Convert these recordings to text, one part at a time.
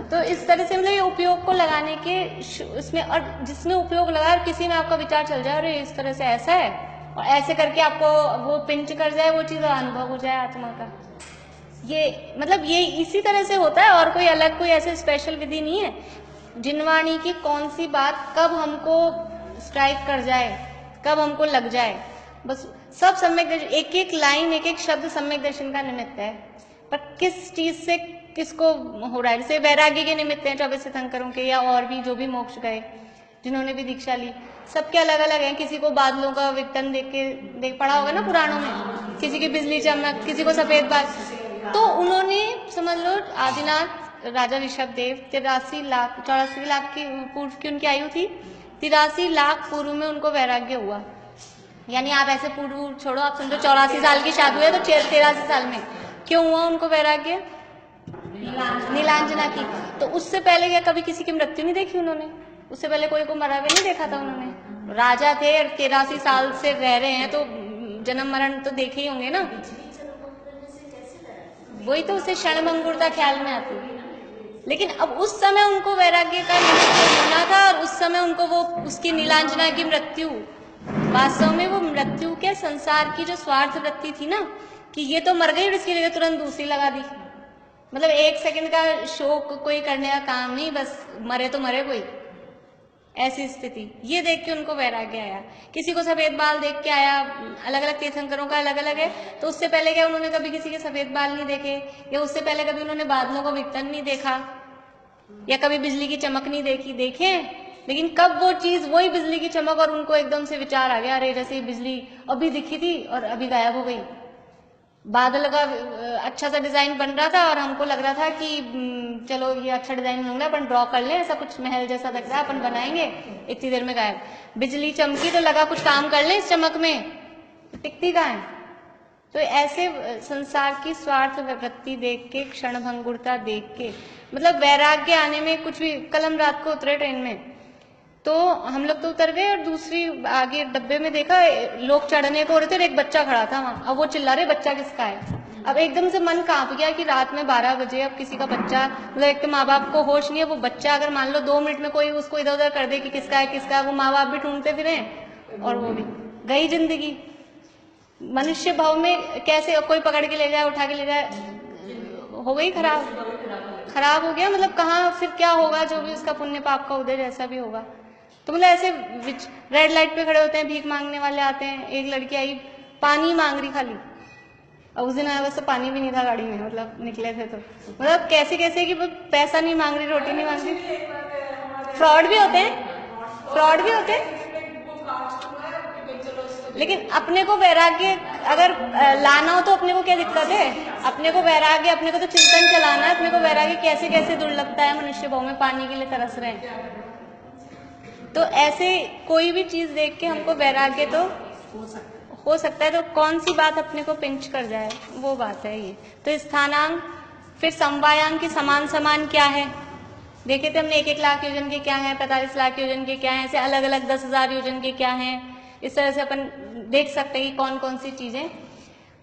तो इस तरह से मतलब ये उपयोग को लगाने के इसमें, और जिसमें उपयोग लगा और किसी में आपका विचार चल जाए अरे इस तरह से ऐसा है, और ऐसे करके आपको वो पिंच कर जाए, वो चीज अनुभव हो जाए आत्मा का, ये मतलब ये इसी तरह से होता है। और कोई अलग कोई ऐसे स्पेशल विधि नहीं है। जिनवाणी की कौन सी बात कब हमको स्ट्राइक कर जाए, कब हमको लग जाए, बस सब सम्यक दर्शन, एक एक लाइन एक एक शब्द सम्यक दर्शन का निमित्त है। पर किस चीज से किसको हो रहा है, जैसे वैराग्य के निमित्त हैं 24 तीर्थंकरों के, या और भी जो भी मोक्ष गए जिन्होंने भी दीक्षा ली, सबके अलग अलग हैं। किसी को बादलों का वितरण देख पढ़ा होगा ना पुराणों में, किसी की बिजली चमक, किसी को सफेद बादल। तो उन्होंने समझ लो आदिनाथ राजा ऋषभ देव 84 लाख की पूर्व की उनकी आयु थी, 83 लाख पूर्व में उनको वैराग्य हुआ। यानी आप ऐसे पूर्व छोड़ो, आप समझो 84 साल की शादी हुई तो 83 साल में क्यों हुआ उनको वैराग्य? नीलांजना की। तो उससे पहले क्या कभी किसी की मृत्यु नहीं देखी उन्होंने? उससे पहले कोई को मरा हुआ नहीं देखा था उन्होंने? राजा थे, 83 साल से रह रहे हैं, तो जन्म मरण तो देखे ही होंगे ना। वही तो उसे क्षणभंगुरता ख्याल में आती है। लेकिन अब उस समय उनको वैराग्य का होना था, और उस समय उनको वो उसकी नीलांजना की मृत्यु, वास्तव में वो मृत्यु के संसार की जो स्वार्थ वृत्ति थी ना, कि ये तो मर गई और इसकी जगह तुरंत दूसरी लगा दी। मतलब 1 सेकंड का शोक कोई करने का काम नहीं, बस मरे तो मरे कोई, ऐसी स्थिति। ये देख के उनको वैराग्य आया। किसी को सफेद बाल देख के आया, अलग अलग तीर्थंकरों का अलग अलग है। तो उससे पहले क्या उन्होंने कभी किसी के सफेद बाल नहीं देखे, या उससे पहले कभी उन्होंने बादलों को विकटन नहीं देखा, या कभी बिजली की चमक नहीं देखी, देखे। लेकिन कब वो चीज, वही बिजली की चमक, और उनको एकदम से विचार आ गया अरे जैसे बिजली अभी दिखी थी और अभी गायब हो गई। बादल का अच्छा सा डिजाइन बन रहा था और हमको लग रहा था कि चलो ये अच्छा डिजाइन बन रहा है, अपन ड्रॉ कर लें, ऐसा कुछ महल जैसा लग रहा है, अपन बनाएंगे, इतनी देर में गायब। बिजली चमकी तो लगा कुछ काम कर लें इस चमक में, तो टिकती कहाँ है? तो ऐसे संसार की स्वार्थ वृत्ति देख के, क्षणभंगुरता देख के, मतलब वैराग्य आने में कुछ भी। कल हम रात को उतरे ट्रेन में, तो हम लोग तो उतर गए, और दूसरी आगे डब्बे में देखा लोग चढ़ने को हो रहे थे और एक बच्चा खड़ा था वहां। अब वो चिल्ला रहे बच्चा किसका है। अब एकदम से मन कांप गया कि रात में 12 बजे अब किसी का बच्चा, मतलब एक तो माँ बाप को होश नहीं है, वो बच्चा अगर मान लो 2 मिनट में कोई उसको इधर उधर कर दे कि किसका है किसका है, वो माँ बाप भी ढूंढते फिरे, और वो भी गई जिंदगी। मनुष्य भाव में कैसे कोई पकड़ के ले जाए, उठा के ले जाए, हो गई खराब हो गया। मतलब कहाँ फिर क्या होगा, जो भी उसका पुण्य पाप का उदय जैसा भी होगा। तो मतलब ऐसे रेड लाइट पे खड़े होते हैं, भीख मांगने वाले आते हैं। एक लड़की आई पानी मांग रही खाली, और उस दिन आया वैसे पानी भी नहीं था गाड़ी में, मतलब निकले थे तो मतलब कैसे कैसे कि पैसा नहीं मांग रही, रोटी नहीं मांग रही। फ्रॉड भी होते हैं। लेकिन अपने को वैराग्य अगर लाना हो तो अपने को क्या दिक्कत है? अपने को वैराग्य, अपने को तो चिंतन चलाना है। अपने को वैराग्य कैसे कैसे दुर्लभता है, मनुष्य भाव में पानी के लिए तरस रहे हैं। तो ऐसे कोई भी चीज देख के हमको वैराग्य तो हो सकता है। तो कौन सी बात अपने को पिंच कर जाए, वो बात है ये। तो स्थानांक, फिर समवायांक की समान क्या है देखे थे हमने। 1-1 लाख योजन के क्या है, 45 लाख योजन के क्या है, ऐसे अलग अलग 10,000 योजन के क्या है। इस तरह से अपन देख सकते हैं कि कौन कौन सी चीजें,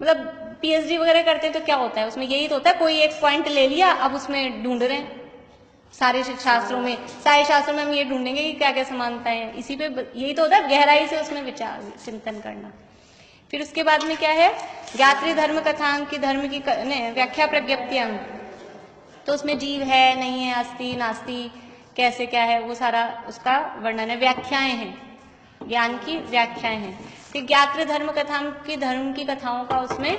मतलब पीएचडी वगैरह करते हैं तो क्या होता है उसमें, यही तो होता है कोई एक पॉइंट ले लिया, अब उसमें ढूंढ रहे हैं। सारे शास्त्रों में हम ये ढूंढेंगे कि क्या क्या समानताएं हैं, इसी पे यही तो होता है, गहराई से उसमें विचार चिंतन करना। फिर उसके बाद में क्या है, ज्ञात्री धर्म कथांक की, धर्म की व्याख्या प्रज्ञप्ति अंग। तो उसमें जीव है नहीं है, अस्ति नास्ति, कैसे क्या है, वो सारा उसका वर्णन है। व्याख्याएं हैं, ज्ञान की व्याख्याएं हैं। फिर ज्ञात्री धर्म कथांक की, धर्म की कथाओं का उसमें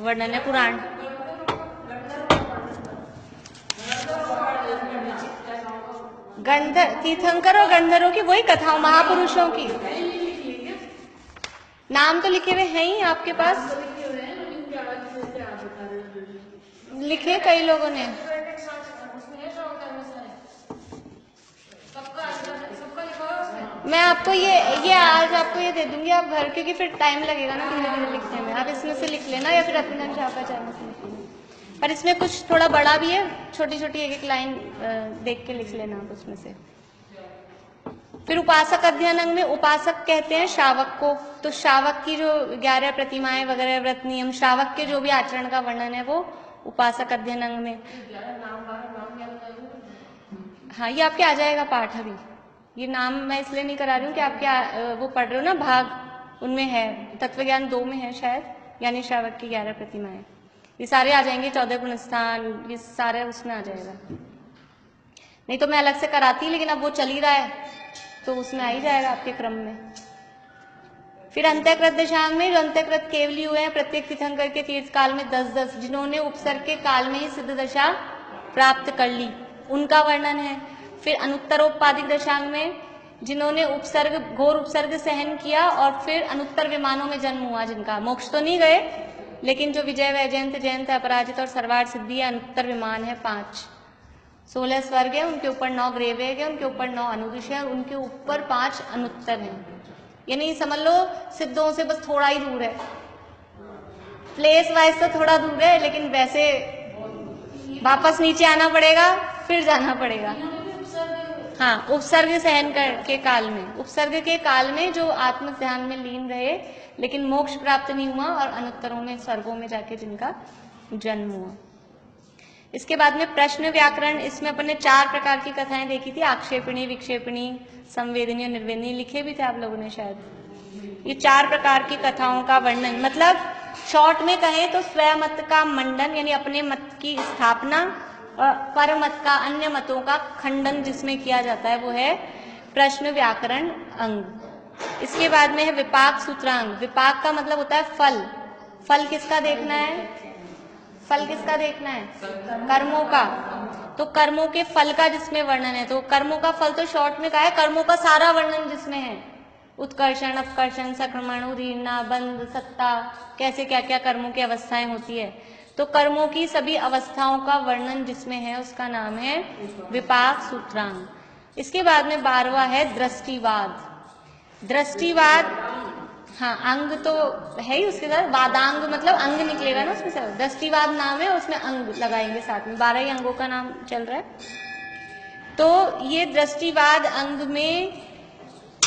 वर्णन है। पुराण तीर्थंकर और गंधर्वों की वही कथाओं, महापुरुषों की। नाम तो लिखे हुए हैं ही आपके पास, लिखे कई लोगों ने। मैं आपको ये आज आपको ये दे दूंगी, आप घर, क्योंकि फिर टाइम लगेगा ना धीरे धीरे लिखने में। आप इसमें से लिख लेना, या फिर रत्नगंज छापा चाहे में से लिख लेना। पर इसमें कुछ थोड़ा बड़ा भी है, छोटी छोटी 1-1 लाइन देख के लिख लेना आप उसमें से। फिर उपासक अध्ययन अंग में उपासक कहते हैं श्रावक को। तो श्रावक की जो 11 प्रतिमाएं वगैरह, व्रत नियम, श्रावक के जो भी आचरण का वर्णन है वो उपासक अध्ययन अंग में। हाँ, ये आपके आ जाएगा पाठ अभी। ये नाम मैं इसलिए नहीं करा रही हूँ कि आपके वो पढ़ रहे हो ना भाग, उनमें है, तत्वज्ञान 2 में है शायद, यानी श्रावक की 11 प्रतिमाएं, ये सारे आ जाएंगे, 14 पुनस्स्थान, ये सारे उसमें आ जाएगा। नहीं तो मैं अलग से कराती, लेकिन अब वो चल ही रहा है तो उसमें आ ही जाएगा आपके क्रम में। फिर अंतःकृत दशांग में जो अंतःकृत केवली हुए हैं प्रत्येक तीर्थंकर के तीर्थ काल में 10-10, जिन्होंने उपसर्ग के काल में ही सिद्ध दशा प्राप्त कर ली, उनका वर्णन है। फिर अनुत्तरोपाधिक दशांग में जिन्होंने उपसर्ग, घोर उपसर्ग सहन किया और फिर अनुत्तर विमानों में जन्म हुआ, जिनका मोक्ष तो नहीं गए, लेकिन जो विजय वैजयंत जयंत अपराजित और सर्वार्थ सिद्धि है, अनुत्तर विमान है 5, 16 स्वर्ग है, उनके ऊपर 9 ग्रेवेग है, उनके ऊपर 9 अनुदिश है, उनके ऊपर 5 अनुत्तर हैं। यानी समझ लो सिद्धों से बस थोड़ा ही दूर है, प्लेस वाइज तो थोड़ा दूर है, लेकिन वैसे वापस नीचे आना पड़ेगा, फिर जाना पड़ेगा। हाँ, उपसर्ग सहन के काल में, उपसर्ग के काल में जो आत्म ध्यान में लीन रहे, लेकिन मोक्ष प्राप्त नहीं हुआ और अनुत्तरों में, स्वर्गों में जाके जिनका जन्म हुआ। इसके बाद में प्रश्न व्याकरण, इसमें अपन ने 4 प्रकार की कथाएं देखी थी, आक्षेपणी, विक्षेपणी, संवेदनीय और निर्वेदनीय, लिखे भी थे आप लोगों ने शायद। ये 4 प्रकार की कथाओं का वर्णन, मतलब शॉर्ट में कहें तो स्वमत का मंडन, यानी अपने मत की स्थापना, और परमत का, अन्य मतों का खंडन जिसमें किया जाता है, वो है प्रश्न व्याकरण अंग। इसके बाद में है विपाक सूत्रांग। विपाक का मतलब होता है फल, फल किसका देखना है, फल किसका देखना है, कर्मों का, तो कर्मों के फल का जिसमें वर्णन है, तो कर्मों का फल तो शॉर्ट में कहा है, कर्मों का सारा वर्णन जिसमें है, उत्कर्षण, अपकर्षण, संक्रमण, उदीर्णा, बंध, सत्ता, कैसे क्या क्या कर्मों की अवस्थाएं होती है, तो कर्मों की सभी अवस्थाओं का वर्णन जिसमें है, उसका नाम है विपाक सूत्रांग। इसके बाद में 12वां है दृष्टिवाद। दृष्टिवाद, हाँ, अंग तो है ही, उसके साथ वादांग मतलब अंग निकलेगा ना उसमें से, दृष्टिवाद नाम है, उसमें अंग लगाएंगे साथ में, 12 ही अंगों का नाम चल रहा है। तो ये दृष्टिवाद अंग में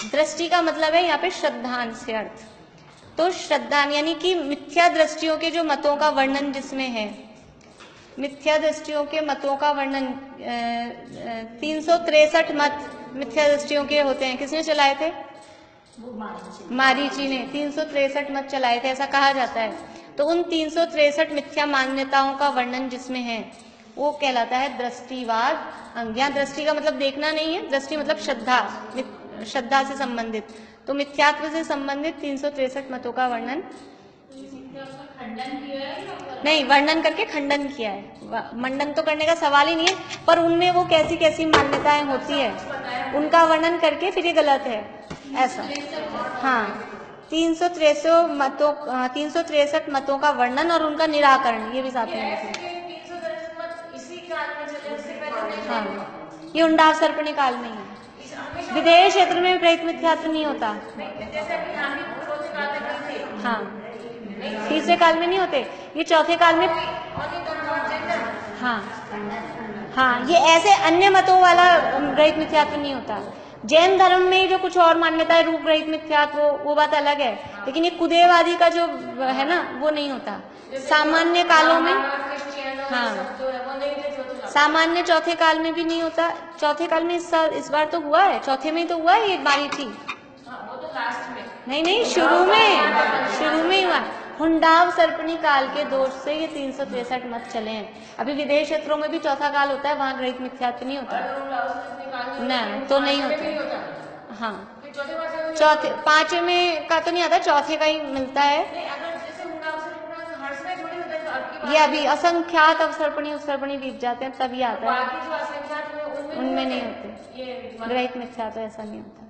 दृष्टि का मतलब है यहाँ पे श्रद्धान से अर्थ, तो श्रद्धान यानी कि मिथ्या दृष्टियों के जो मतों का वर्णन जिसमें है, मिथ्या दृष्टियों के मतों का वर्णन, 363 मत मिथ्या दृष्टियों के होते हैं। किसने चलाए थे, मारीची ने 363 मत चलाए थे, ऐसा कहा जाता है। तो उन 363 मिथ्या मान्यताओं का वर्णन जिसमें है, वो कहलाता है दृष्टिवाद अंग। यहाँ दृष्टि का मतलब देखना नहीं है, दृष्टि मतलब श्रद्धा, श्रद्धा से संबंधित, तो मिथ्यात्व से संबंधित 363 मतों का वर्णन नहीं, वर्णन करके खंडन किया है, मंडन तो करने का सवाल ही नहीं है, पर उनमें वो कैसी कैसी मान्यताएं होती है उनका वर्णन करके फिर ये गलत है, ऐसा। हाँ, 363 मतों का वर्णन और उनका निराकरण, ये भी साथ में है। हाँ, ये उंडाव सर्पणी काल में ही है, विदेश क्षेत्र में प्रहित मिथ्यात्व नहीं होता। हाँ, तीसरे काल में नहीं होते, ये चौथे काल में। हाँ हाँ, ये ऐसे अन्य मतों वाला रहित मिथ्यात्व नहीं होता। जैन धर्म में जो कुछ और मान्यता है, रूप रहित मिथ्यात्व, वो बात अलग है, लेकिन ये कुदेवादी का जो है ना, वो नहीं होता सामान्य कालों में। हाँ, सामान्य चौथे काल में भी नहीं होता। चौथे काल में इस बार तो हुआ है, चौथे में ही तो हुआ है, ये बारी थी। नहीं, शुरू में ही हुआ। हुंडाव सर्पणी काल के दोष से ये 363 मत चले हैं। अभी विदेश क्षेत्रों में भी चौथा काल होता है, वहां ग्रहित मिथ्यात्व नहीं होता, नहीं तो नहीं होता। हाँ, चौथे, 5वें का तो नहीं आता, चौथे का ही मिलता है। ये अभी असंख्यात अवसर्पणी उत्सर्पणी बीत जाते हैं तभी आता है, उनमें नहीं होते ग्रहित मिथ्यात्व, ऐसा नहीं होता।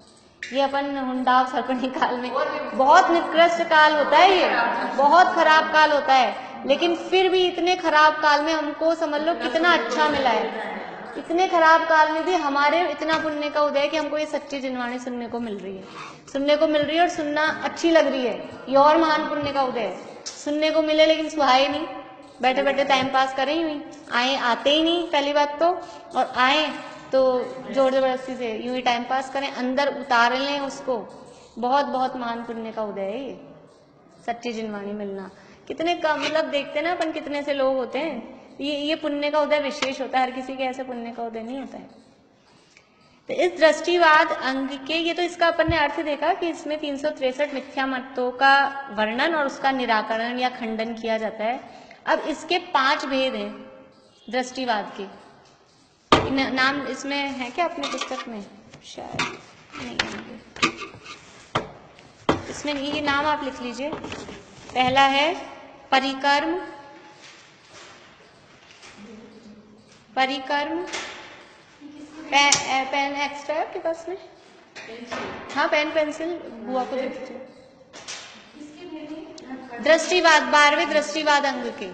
ये अपन हुंडाव सर्पणी काल में, बहुत निकृष्ट काल होता है, ये बहुत खराब काल होता है, लेकिन फिर भी इतने खराब काल में हमको समझ लो कितना अच्छा मिला है। इतने खराब काल में भी हमारे इतना पुण्य का उदय कि हमको ये सच्ची जिनवाणी सुनने को मिल रही है, और सुनना अच्छी लग रही है। ये और महान पुण्य का उदय है। सुनने को मिले लेकिन सुहाए नहीं, बैठे बैठे टाइम पास करें ही नहीं, आते ही नहीं पहली बात तो, और आए तो जोर जबरदस्ती से यूं ही टाइम पास करें, अंदर उतार लें उसको। बहुत बहुत महान पुण्य का उदय है ये सच्ची जिनवाणी मिलना। कितने कम, मतलब देखते ना अपन कितने से लोग होते हैं, ये पुण्य का उदय विशेष होता है, हर किसी के ऐसे पुण्य का उदय नहीं होता है। तो इस दृष्टिवाद अंग के, ये तो इसका अपन ने अर्थ देखा कि इसमें 363 मिथ्या मतों का वर्णन और उसका निराकरण या खंडन किया जाता है। अब इसके 5 भेद हैं दृष्टिवाद के। नाम इसमें है क्या अपने पुस्तक में? शायद नहीं होंगे इसमें, नहीं। ये नाम आप लिख लीजिए। पहला है परिकर्म। परिकर्म पेन एक्स्ट्रा है आपके पास में? हाँ, पेन पेंसिल बुआ को दे दीजिए। दृष्टिवाद, 12वें दृष्टिवाद अंग के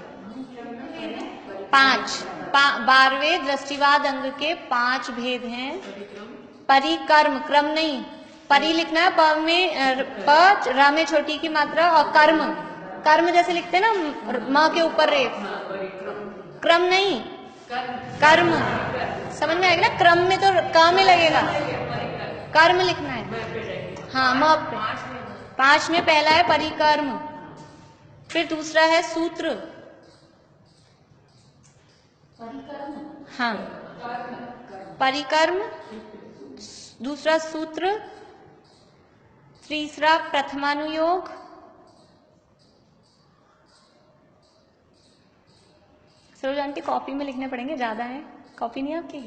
12वें दृष्टिवाद अंग के 5 भेद हैं। परिकर्म, क्रम नहीं, परि लिखना है, प में प, र में छोटी की मात्रा, और कर्म, कर्म जैसे लिखते हैं ना म के ऊपर रेफ, क्रम नहीं, कर्म। समझ में आएगा ना? क्रम में तो क में लगेगा, कर्म लिखना है। हाँ, म पे। 5 में पहला है परिकर्म, फिर दूसरा है सूत्र। हाँ, परिकर्म, दूसरा सूत्र, तीसरा प्रथमानुयोग, सरोज आंटी कॉपी में लिखने पड़ेंगे, ज्यादा है। कॉपी नहीं आपकी?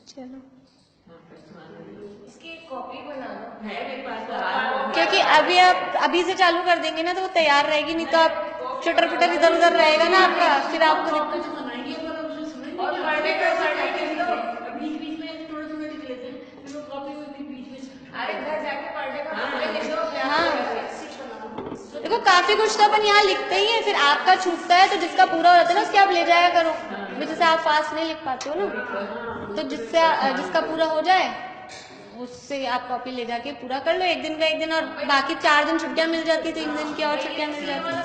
चलो इसकी कॉपी बना दो, है मेरे पास। क्योंकि अभी आप अभी से चालू कर देंगे ना तो वो तैयार रहेगी, नहीं तो आप चटर पटर इधर उधर रहेगा ना आपका, फिर आपको दिक्कत। और पढ़ने का बीच बीच में थोड़ा थोड़ा लिख लेते हैं, फिर वो कॉपी भी बीच में। अरे घर जाके पढ़ने का पूरे लिख लो। हाँ, देखो काफी कुछ तो अपन यहाँ लिखते ही है, फिर आपका छूटता है तो जिसका पूरा हो जाता है ना उसके आप ले जाया करो। जैसे आप फास्ट नहीं लिख पाते हो ना, तो जिसका पूरा हो जाए उससे आप कॉपी ले जाके पूरा कर लो। एक दिन का एक दिन, और बाकी 4 दिन छुट्टियां मिल जाती है, 3 दिन की और छुट्टियां मिल जाती है।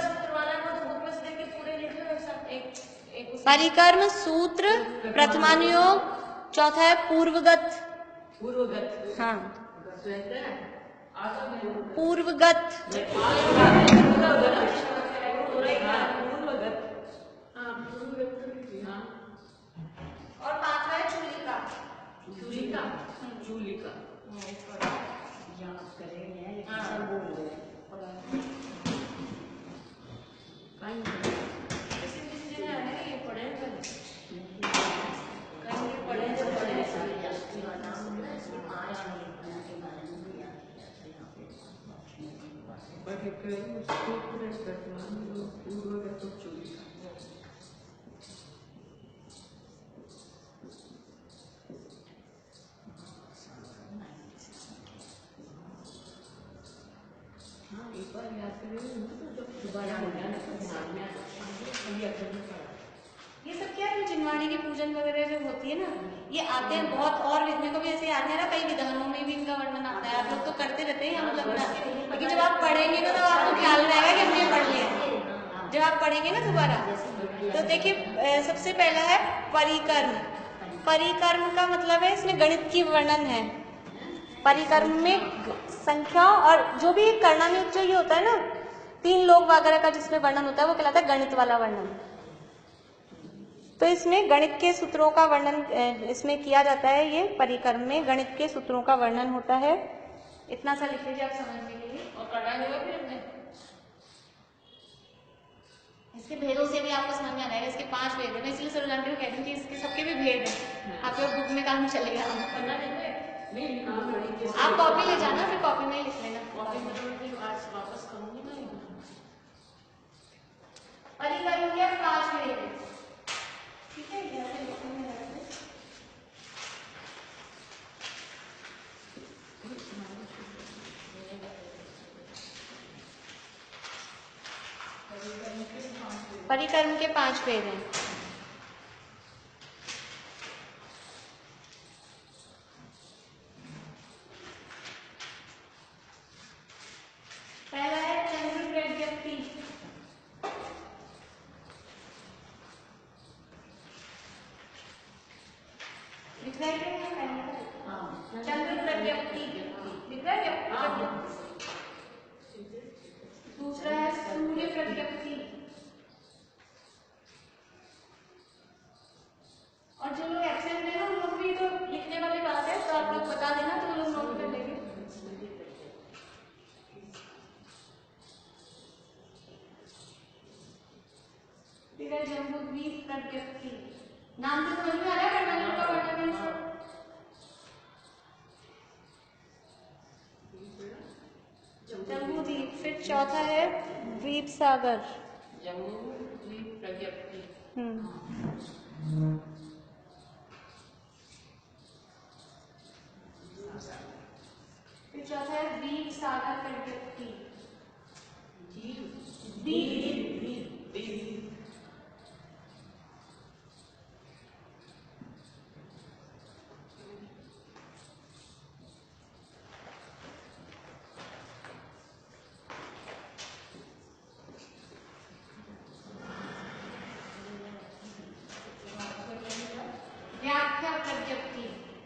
परिकर्म, सूत्र, प्रथमानुयोग, चौथा है पूर्वगत। हाँ, पूर्वगत। और 5वां है चूलिका। चूलिका ये सब क्या है, जिनवाणी की पूजन वगैरह जो होती है ना, ये आते हैं बहुत, और लिखने को भी ऐसे आते हैं ना, कई विधानों में भी इनका वर्णन आता है। आप लोग तो करते रहते हैं, हम लोग बनाते हैं, लेकिन जब आप पढ़ेंगे ना तो आपको ख्याल रहेगा कि हमने पढ़ लिया। जब आप पढ़ेंगे ना दोबारा, तो देखिए सबसे पहला है परिकर्म। परिकर्म का मतलब है इसमें गणित की वर्णन है। परिकर्म में संख्या और जो भी करना में जो ये होता है ना, 3 लोक वगैरह का जिसमें वर्णन होता है वो कहलाता है गणित वाला वर्णन। तो इसमें गणित के सूत्रों का वर्णन इसमें किया जाता है। ये परिकर्म में गणित के सूत्रों का वर्णन होता है। इतना सा लिख लीजिए आप समझने के लिए। और करना नहीं हुआ फिर हमने इसके भेदों से भी आपको समझ में आ जाएगा। इसके 5 भेद है, मैं इसलिए सरोजान को कह दूं कि इसके सबके भी भेद हैं। आपके बुक में काम चलेगा। आप कॉपी ले जाना, फिर कॉपी में ही लिख लेना। कॉपी में तो मैं आज वापस करूंगी ना। परिकर्म के 5 भेद है, ठीक है? जैसे लिखने में रहते हैं। परिकर्म के 5 भेद हैं। पहला है चंद्र प्रज्ञप्ति। लिख रहे हैं चंद्र प्रज्ञप्ति, लिख रहे हैं। दूसरा है सूर्य प्रज्ञप्ति। और जो लोग एब्सेंट है ना, उन लोग भी तो लिखने वाले जम्बूद्वीप प्रज्ञप्ति। नाम से समझ में आ रहा है वर्णन का वर्णन? जम्बूद्वीप, फिर चौथा है द्वीप सागर। जम्बूद्वीप प्रज्ञप्ति। फिर चौथा है द्वीप सागर प्रज्ञप्ति। व्याख्या प्रज्ञप्ति।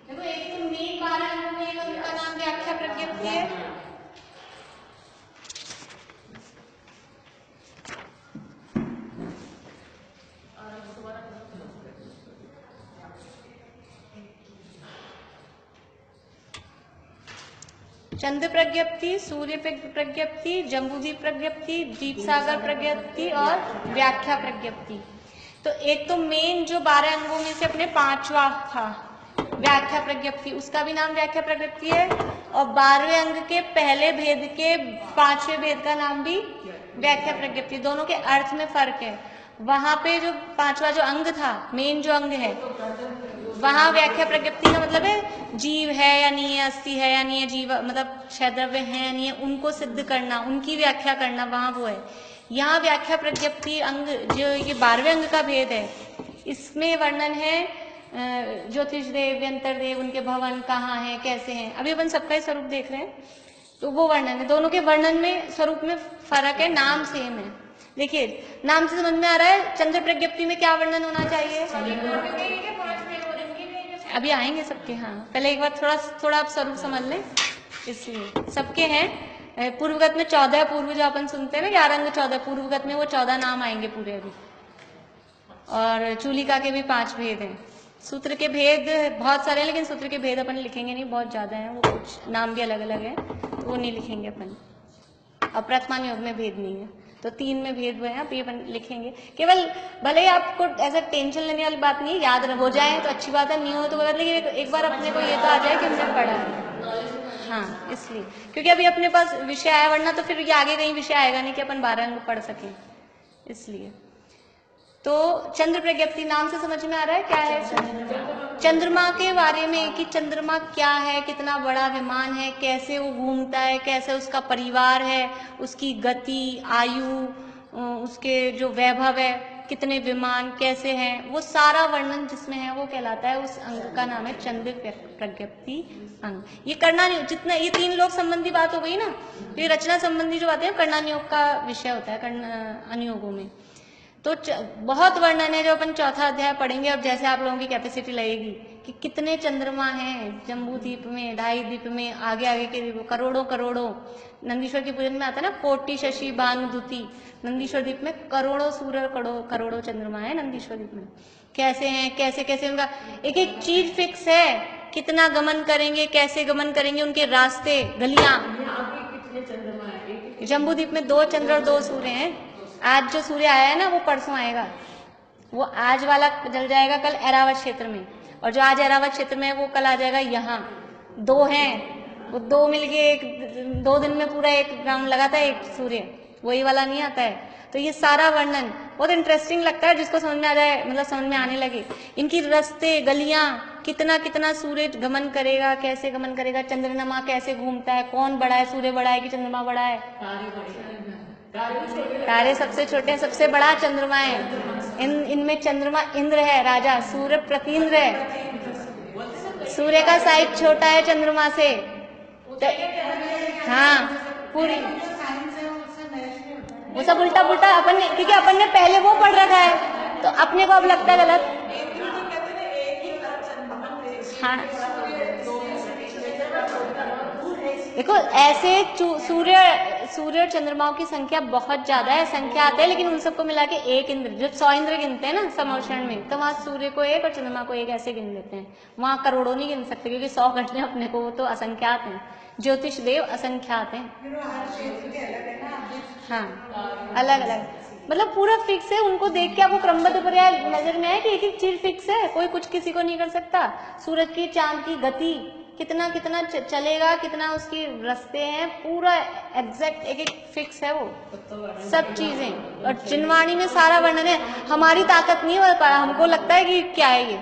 देखो एक तो मेन 12 अंगों में एक उनका नाम व्याख्या प्रज्ञप्ति है। चंद्र प्रज्ञप्ति, सूर्य प्रज्ञप्ति, जम्बूद्वीप प्रज्ञप्ति, द्वीप सागर प्रज्ञप्ति और व्याख्या प्रज्ञप्ति। तो एक तो मेन जो 12 अंगों में से अपने 5वां था व्याख्या प्रज्ञप्ति, उसका भी नाम व्याख्या प्रज्ञप्ति है। और 12वें अंग के पहले भेद के 5वें भेद का नाम भी व्याख्या प्रज्ञप्ति। दोनों के अर्थ में फर्क है। वहां पे जो 5वां जो अंग था, मेन जो अंग है, वहां व्याख्या प्रज्ञप्ति का मतलब है जीव है या नहीं है, अस्थि है या नहीं है, जीव मतलब क्षयद्रव्य है या नहीं है, उनको सिद्ध करना, उनकी व्याख्या करना, वहां वो है। यहाँ व्याख्या प्रज्ञप्ति अंग जो ये 12वें अंग का भेद है, इसमें वर्णन है ज्योतिष देव, व्यंतर देव, उनके भवन कहाँ हैं, कैसे हैं। अभी अपन सबका ही स्वरूप देख रहे हैं, तो वो वर्णन है। दोनों के वर्णन में स्वरूप में फर्क है, नाम सेम है। देखिए नाम से समझ में आ रहा है चंद्र प्रज्ञप्ति में क्या वर्णन होना चाहिए। अभी आएंगे सबके। हाँ, पहले एक बार थोड़ा आप स्वरूप समझ लें, इसलिए सबके हैं। पूर्वगत में 14 पूर्व जो अपन सुनते हैं ना, 11 अंग 14, पूर्वगत में वो 14 नाम आएंगे पूरे अभी। और चूलिका के भी 5 भेद हैं। सूत्र के भेद बहुत सारे हैं, लेकिन सूत्र के भेद अपन लिखेंगे नहीं, बहुत ज्यादा हैं, वो कुछ नाम भी अलग अलग है, तो वो नहीं लिखेंगे अपन। और प्रथमान योग में भेद नहीं है, तो 3 में भेद हुए हैं, अब ये अपन लिखेंगे। केवल भले ही आपको ऐसा टेंशन लेने वाली बात नहीं है, याद हो जाए तो अच्छी बात है, नहीं हो तो गलत, लेकिन एक बार अपने को ये तो आ जाए कि हमने पढ़ा है। हाँ, इसलिए क्योंकि अभी अपने पास विषय आया, वरना तो फिर ये आगे कहीं विषय आएगा नहीं कि अपन 12 अंग पढ़ सकें, इसलिए। तो चंद्र प्रज्ञप्ति नाम से समझ में आ रहा है क्या है। चंद्रमा के बारे में कि चंद्रमा क्या है, कितना बड़ा विमान है, कैसे वो घूमता है, कैसे उसका परिवार है, उसकी गति, आयु, उसके जो वैभव है, कितने विमान कैसे हैं, वो सारा वर्णन जिसमें है वो कहलाता है, उस अंग का नाम है चंद्र प्रज्ञप्ति अंग। ये करना नहीं, जितना ये 3 लोक संबंधी बात हो गई ना, ये रचना संबंधी जो बातें हैं कर्णानुयोग का विषय होता है अनुयोगों में। तो बहुत वर्णन है जो अपन चौथा अध्याय पढ़ेंगे। और जैसे आप लोगों की कैपेसिटी लगेगी कि कितने चंद्रमा हैं जम्बूद्वीप में, 2.5 द्वीप में, आगे आगे के द्वीप, करोड़ों। नंदीश्वर की पूजन में आता है ना, कोटि शशि भानुदुति, नंदीश्वर द्वीप में करोड़ों सूर्य, करोड़ों चंद्रमा है नंदीश्वर द्वीप में। कैसे हैं, कैसे कैसे उनका एक एक चीज फिक्स है, कितना गमन करेंगे, कैसे गमन करेंगे, उनके रास्ते, गलियां। जम्बूद्वीप में 2 चंद्र और 2 सूर्य हैं। आज जो सूर्य आया है ना, वो परसों आएगा, वो आज वाला जल जाएगा कल ऐरावत क्षेत्र में, और जो आज ऐरावत क्षेत्र में है वो कल आ जाएगा यहाँ। 2 हैं, वो 2 मिलके 2 दिन में पूरा एक राउंड लगाता है एक सूर्य, वही वाला नहीं आता है। तो ये सारा वर्णन बहुत इंटरेस्टिंग लगता है, जिसको समझ में आ जाए, मतलब समझ में आने लगे। इनकी रास्ते, गलियां, कितना कितना सूर्य गमन करेगा, कैसे गमन करेगा, चंद्रमा कैसे घूमता है, कौन बड़ा है, सूर्य बड़ा है कि चंद्रमा बड़ा है। तारे सबसे छोटे हैं, सबसे बड़ा चंद्रमा है। इनमें चंद्रमा इंद्र है, राजा, सूर्य प्रतीन्द्र है। सूर्य का साइज छोटा है चंद्रमा से। हाँ, पूरी वो सब उल्टा पुल्टा अपन ने, क्योंकि अपन ने पहले वो पढ़ रखा है, तो अपने को अब लगता है गलत। हाँ, देखो ऐसे सूर्य और चंद्रमाओं की संख्या बहुत ज्यादा है, संख्या आते हैं, लेकिन उन सबको मिला के 1 इंद्र, जब 100 इंद्र गिनते हैं ना समोषण में, तो वहां सूर्य को 1 और चंद्रमा को 1 ऐसे गिन लेते हैं। वहां करोड़ों नहीं गिन सकते, क्योंकि 100 घटने अपने को, वो तो असंख्यात हैं। ज्योतिष देव असंख्यात हैं। हाँ, अलग अलग। मतलब पूरा फिक्स है। उनको देख के आपको क्रमबद्ध पर्याय नजर में आए कि एक एक चीज फिक्स है, कोई कुछ किसी को नहीं कर सकता। सूरज की चांद की गति कितना कितना चलेगा, कितना उसकी रास्ते हैं, पूरा एग्जैक्ट एक एक फिक्स है वो सब चीजें। और जिनवाणी में सारा वर्णन है। हमारी ताकत नहीं है, हमको लगता है कि क्या है ये,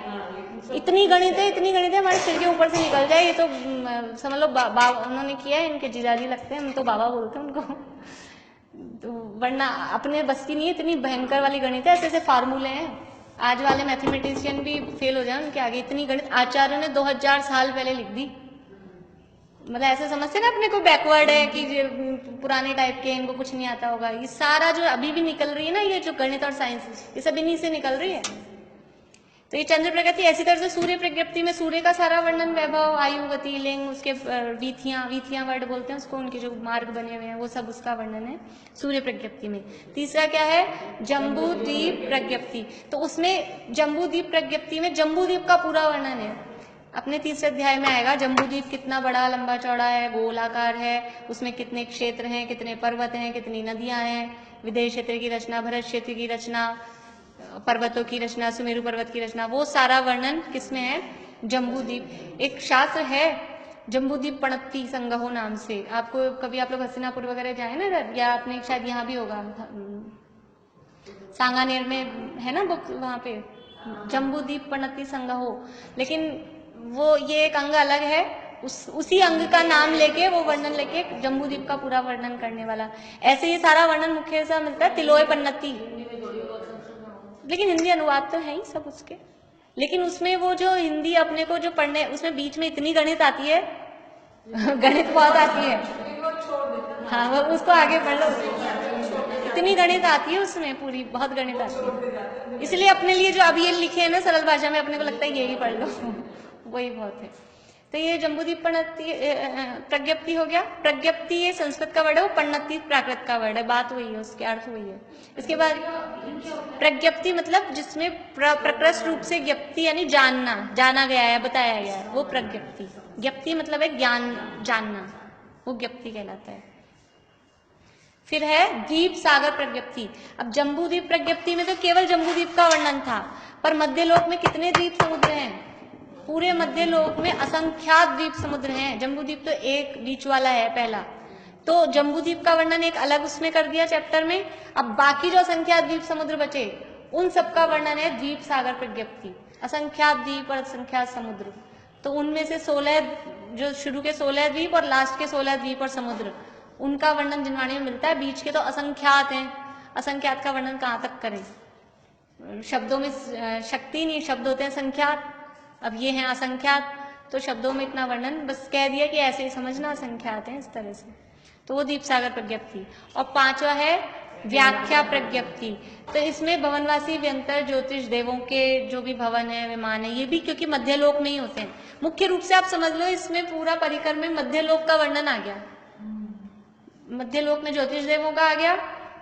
इतनी गणित है, इतनी गणित है, हमारे सिर के ऊपर से निकल जाए। ये तो समझ लो उन्होंने किया है, इनके जीजाजी लगते हैं, हम तो बाबा बोलते हैं उनको। तो वरना अपने बस की नहीं है, इतनी भयंकर वाली गणित है, ऐसे ऐसे फार्मूले हैं, आज वाले मैथमेटिशियन भी फेल हो जाए उनके आगे। इतनी गणित आचार्यों ने 2000 साल पहले लिख दी। मतलब ऐसे समझते ना अपने को बैकवर्ड है कि पुराने टाइप के, इनको कुछ नहीं आता होगा। ये सारा जो अभी भी निकल रही है ना, ये जो गणित और साइंस, ये सब इन्हीं से निकल रही है। तो ये चंद्र प्रगति ऐसी तरह से सूर्य प्रज्ञप्ति में सूर्य का सारा वर्णन, वैभव, आयु, गति, लिंग, उसके वीथियां वर्ड बोलते हैं उसको, उनके जो मार्ग बने हुए हैं वो सब उसका वर्णन है सूर्य प्रज्ञप्ति में। तीसरा क्या है, जम्बू द्वीप प्रज्ञप्ति। तो उसमें जम्बू द्वीप प्रज्ञप्ति में जम्बू द्वीप का पूरा वर्णन है। अपने तीसरे अध्याय में आएगा जम्बू द्वीप कितना बड़ा लंबा चौड़ा है, गोलाकार है, उसमें कितने क्षेत्र हैं, कितने पर्वत हैं, कितनी नदियां हैं, विदेश क्षेत्र की रचना, भरत क्षेत्र की रचना, पर्वतों की रचना, सुमेरु पर्वत की रचना, वो सारा वर्णन किसमें है, जम्बूद्वीप। एक शास्त्र है जम्बूद्वीप पणत्ती संगहो नाम से। आपको कभी आप लोग हस्तिनापुर वगैरह जाए ना, या आपने शायद यहाँ भी होगा, सांगानेर में है ना बुक, वहां पे जम्बूद्वीप पणत्ती संगहो। लेकिन वो ये एक अंग अलग है, उसी अंग का नाम लेके वो वर्णन लेके जम्बूद्वीप का पूरा वर्णन करने वाला। ऐसे ये सारा वर्णन मुख्य से मिलता है तिलोय पन्नती, लेकिन हिंदी अनुवाद तो है ही सब उसके। लेकिन उसमें वो जो हिंदी अपने को जो पढ़ने, उसमें बीच में इतनी गणित आती है गणित बहुत आती है, हाँ वो उसको आगे पढ़ लो, इतनी गणित आती है उसमें, पूरी बहुत गणित आती है। इसलिए अपने लिए जो अभी ये लिखे हैं ना सरल भाषा में, अपने को लगता है यही पढ़ लो वही बहुत है। तो ये जम्बूद्वीप प्रज्ञप्ति हो गया। प्रज्ञप्ति ये संस्कृत का वर्ड है, वो पन्नति प्राकृत का वर्ड है, बात वही है, उसके अर्थ वही है। इसके बाद प्रज्ञप्ति मतलब जिसमें प्रकृष्ट रूप से ज्ञप्ति यानी जानना, जाना गया है, बताया गया है, वो प्रज्ञप्ति। ज्ञप्ति मतलब है ज्ञान, जानना, वो ज्ञप्ति कहलाता है। फिर है द्वीप सागर प्रज्ञप्ति। अब जम्बूद्वीप प्रज्ञप्ति में तो केवल जम्बूद्वीप का वर्णन था, पर मध्य लोक में कितने द्वीप समुद्र हैं, पूरे मध्य लोक में असंख्यात द्वीप समुद्र हैं। जम्बूद्वीप तो एक बीच वाला है पहला, तो जम्बूद्वीप का वर्णन एक अलग उसमें कर दिया चैप्टर में। अब बाकी जो असंख्यात द्वीप समुद्र बचे, उन सबका वर्णन है द्वीप सागर प्रज्ञप्ति। असंख्यात द्वीप और असंख्यात समुद्र, तो उनमें से 16 जो शुरू के 16 द्वीप और लास्ट के 16 द्वीप और समुद्र, उनका वर्णन जिनवाणी में मिलता है। बीच के तो असंख्यात हैं, असंख्यात का वर्णन कहाँ तक करें, शब्दों में शक्ति नहीं, शब्द होते हैं संख्यात, अब ये हैं असंख्यात, तो शब्दों में इतना वर्णन बस कह दिया कि ऐसे ही समझना, असंख्यात हैं इस तरह से। तो वो दीप सागर प्रज्ञप्ति। और पांचवा है व्याख्या प्रज्ञप्ति। तो इसमें भवनवासी व्यंतर ज्योतिष देवों के जो भी भवन है, विमान है, ये भी क्योंकि मध्यलोक में ही होते हैं। मुख्य रूप से आप समझ लो इसमें पूरा परिकर में मध्यलोक का वर्णन आ गया। मध्यलोक में ज्योतिष देवों का आ गया,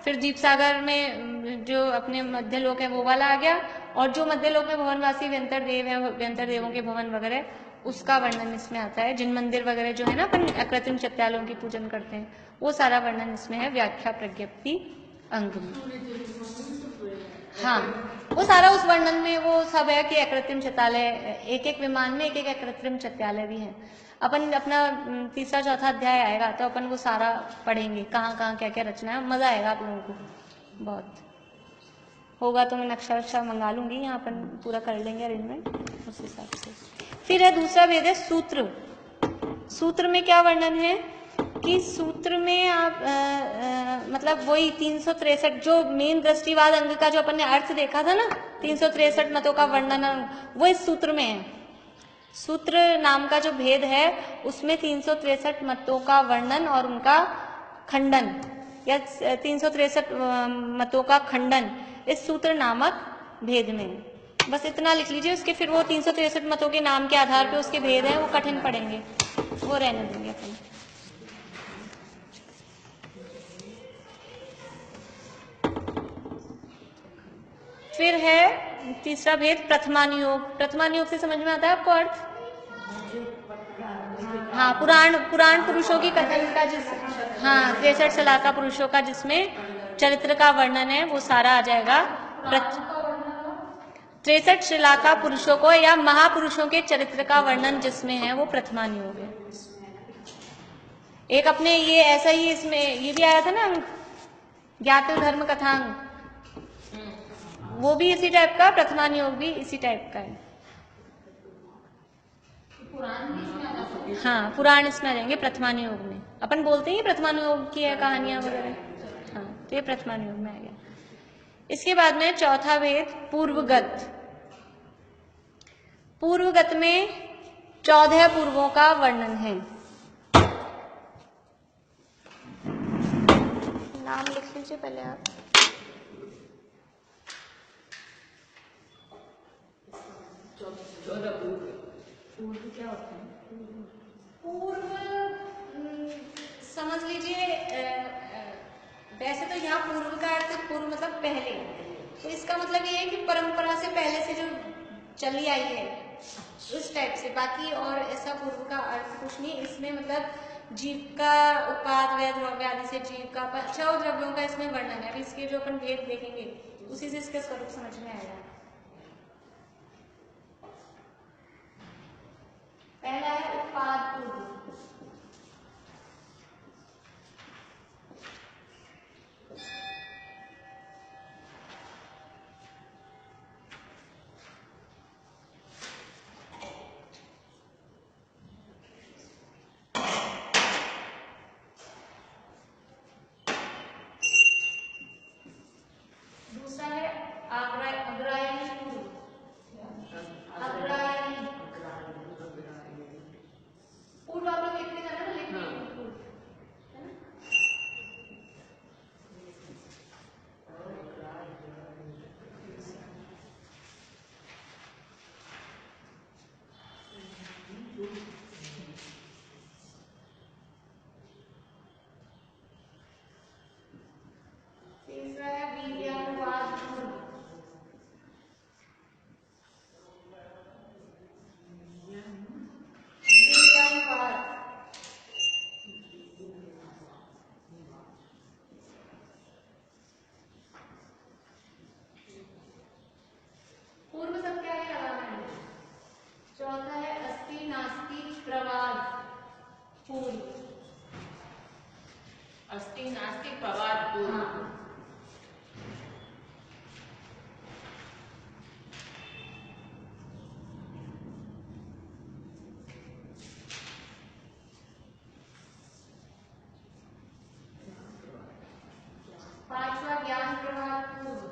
फिर दीप सागर में जो अपने मध्यलोक है वो वाला आ गया, और जो मध्यलोक में भवनवासी व्यंतर देव है, व्यंतर देवों के भवन वगैरह, उसका वर्णन इसमें आता है। जिन मंदिर वगैरह जो है ना अपन अकृत्रिम चैत्यालों की पूजन करते हैं, वो सारा वर्णन इसमें है व्याख्या प्रज्ञप्ति अंग में। हाँ, वो सारा उस वर्णन में वो सब है कि अकृत्रिम चैत्यालय, एक एक विमान में एक एक अकृत्रिम चैत्यालय भी है। अपन अपना तीसरा चौथा अध्याय आएगा तो अपन वो सारा पढ़ेंगे, कहाँ कहाँ क्या क्या रचना है, मजा आएगा आप लोगों को बहुत। होगा तो मैं नक्शा वक्शा मंगा लूंगी, यहाँ अपन पूरा कर लेंगे अरेंजमेंट उस हिसाब से। फिर है दूसरा भेद है सूत्र। सूत्र में क्या वर्णन है कि सूत्र में आप मतलब वही 363 जो मेन दृष्टिवाद अंग का जो अपन ने अर्थ देखा था ना, 363 मतों का वर्णन वो इस सूत्र में है। सूत्र नाम का जो भेद है उसमें 363 मतों का वर्णन और उनका खंडन, या 363 मतों का खंडन इस सूत्र नामक भेद में। बस इतना लिख लीजिए, उसके फिर वो 363 मतों के नाम के आधार पे उसके भेद हैं, वो कठिन पड़ेंगे, वो रहने देंगे अपन। फिर है तीसरा भेद प्रथमानुयोग। प्रथमानुयोग से समझ में आता है आपको अर्थ? हाँ, पुराण पुरुषों की कथन का, जिस हाँ 63 सलाका पुरुषों का, जिसमें चरित्र का वर्णन है वो सारा आ जाएगा। 63 श्रीलाका पुरुषों को या महापुरुषों के चरित्र का वर्णन जिसमें है वो प्रथमान योग है। एक अपने ये ऐसा ही इसमें ये भी आया था ना, ज्ञात धर्म कथांग, वो भी इसी टाइप का, प्रथमान योग भी इसी टाइप का है। हाँ, पुराण इसमें आ जाएंगे प्रथमान योग में। अपन बोलते हैं प्रथमान योग की है कहानियां वगैरह। हाँ, तो ये प्रथमान योग में आ गया। इसके बाद में चौथा वेद पूर्वगत। पूर्वगत में 14 पूर्वों का वर्णन है। नाम लिख लीजिए पहले आप। पूर्व क्या होता है? पूर्व समझ लीजिए, वैसे तो यहाँ पूर्व का अर्थ पूर्व मतलब पहले, तो इसका मतलब ये है कि परंपरा से पहले से जो चली आई है उस टाइप से। बाकी और ऐसा पूर्व का अर्थ कुछ नहीं इसमें, मतलब जीव का उत्पाद वैध द्रव्य आदि से जीव का 6 द्रव्यों का इसमें वर्णन है। अभी इसके जो अपन भेद देखेंगे उसी से इसका स्वरूप समझ में आएगा। पहला है उत्पाद पूर्व। दूसरा है अग्रायणी पूर्व। अग्रायणी पूर्व आप लोग लिखते जाना ना, लिखते पूर्व है ना। तीसरा है वीर्यानुवाद पूर्व। वीर्यानुवाद पूर्व सब क्या है लगाना है। चौथा है अस्ति नास्ति प्रवाद पूर्व। अस्ति नास्ति प्रवाद पूर्व। हाँ। पांचवा ज्ञान प्रवाद पूर्व।